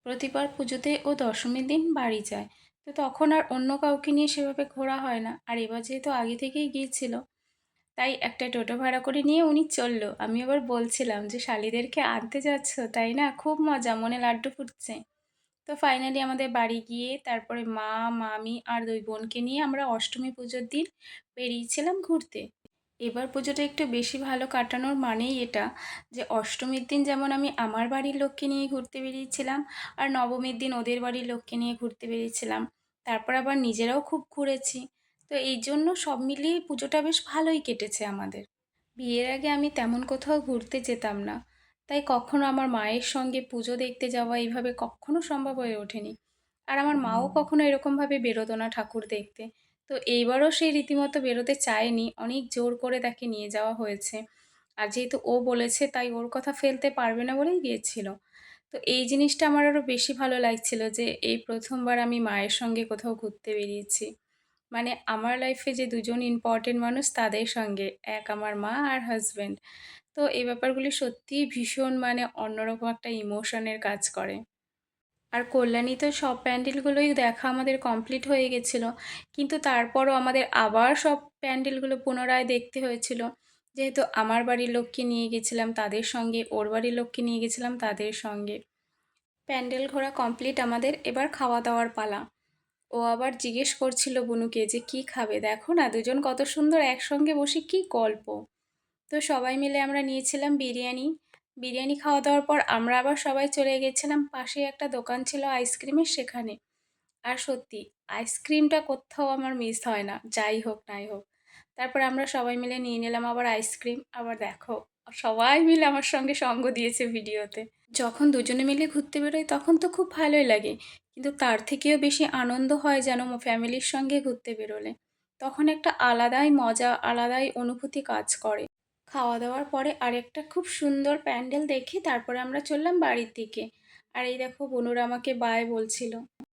প্রতিবার পুজোতে ও দশমীর দিন বাড়ি যায়। তো তখন আর অন্য কাউকে নিয়ে সেভাবে ঘোরা হয় না। আর এবার যেহেতু আগে থেকেই গিয়েছিল, তাই একটা টোটো ভাড়া করে নিয়ে উনি চলল। আমি আবার বলছিলাম যে, "শালিদেরকে আনতে যাচ্ছ, তাই না? খুব মজা, মনে লাড্ডু ফুটছে।" তো ফাইনালি আমাদের বাড়ি গিয়ে তারপরে মা, মামি আর ২ বোনকে নিয়ে আমরা অষ্টমী পুজোর দিন বেরিয়েছিলাম ঘুরতে। এবার পুজোটা একটু বেশি ভালো কাটানোর মানেই এটা যে অষ্টমীর দিন যেমন আমি আমার বাড়ির লোককে নিয়ে ঘুরতে বেরিয়েছিলাম, আর নবমীর দিন ওদের বাড়ির লোককে নিয়ে ঘুরতে বেরিয়েছিলাম। তারপর আবার নিজেরাও খুব ঘুরেছি। তো এই জন্য সব মিলিয়ে পুজোটা বেশ ভালোই কেটেছে আমাদের। বিয়ের আগে আমি তেমন কোথাও ঘুরতে যেতাম না, তাই কখনো আমার মায়ের সঙ্গে পুজো দেখতে যাওয়া এইভাবে কখনো সম্ভব হয়ে ওঠেনি। আর আমার মাও কখনো এরকমভাবে বেরোতো না ঠাকুর দেখতে। তো এইবারও সে রীতিমতো বেরোতে চায়নি, অনেক জোর করে তাকে নিয়ে যাওয়া হয়েছে। আর যেহেতু ও বলেছে তাই ওর কথা ফেলতে পারবে না বলেই গিয়েছিল। তো এই জিনিসটা আমার আরও বেশি ভালো লাগছিল যে এই প্রথমবার আমি মায়ের সঙ্গে কোথাও ঘুরতে বেরিয়েছি। মানে আমার লাইফে যে দুজন ইম্পর্টেন্ট মানুষ তাদের সঙ্গে, এক আমার মা আর হাসব্যান্ড। তো এই ব্যাপারগুলি সত্যিই ভীষণ মানে অন্যরকম একটা ইমোশনের কাজ করে। আর কল্যাণীতে সব প্যান্ডেলগুলোই দেখা আমাদের কমপ্লিট হয়ে গেছিল। কিন্তু তারপরও আমাদের আবার সব প্যান্ডেলগুলো পুনরায় দেখতে হয়েছিল। যেহেতু আমার বাড়ির লোককে নিয়ে গেছিলাম তাদের সঙ্গে, ওর বাড়ির লোককে নিয়ে গেছিলাম তাদের সঙ্গে। প্যান্ডেল ঘোরা কমপ্লিট আমাদের, এবার খাওয়া-দাওয়ার পালা। ও আবার জিজ্ঞেস করছিল বুনুকে যে, "কি খাবে? দেখো না দুজন কত সুন্দর একসঙ্গে বসে কী গল্প।" তো সবাই মিলে আমরা নিয়েছিলাম বিরিয়ানি। বিরিয়ানি খাওয়া-দাওয়ার পর আমরা আবার সবাই চলে গেছিলাম পাশেই একটা দোকান ছিল আইসক্রিমের সেখানে। আর সত্যি আইসক্রিমটা কোত্থাও আমার মিস হয় না, যাই হোক নাই হোক। তারপর আমরা সবাই মিলে নিয়ে নিলাম আবার আইসক্রিম। আবার দেখো সবাই মিলে আমার সঙ্গে সঙ্গ দিয়েছে ভিডিওতে। যখন দুজনে মিলে ঘুরতে বেরোই তখন তো খুব ভালোই লাগে। কিন্তু তার থেকেও বেশি আনন্দ হয় যেন ফ্যামিলির সঙ্গে ঘুরতে বেরোলে। তখন একটা আলাদাই মজা, আলাদাই অনুভূতি কাজ করে। খাওয়া-দাওয়ার পরে আরেকটা খুব সুন্দর প্যান্ডেল দেখে তারপরে আমরা চললাম বাড়ির দিকে। আর এই দেখো বনুরা আমাকে বাই বলছিল।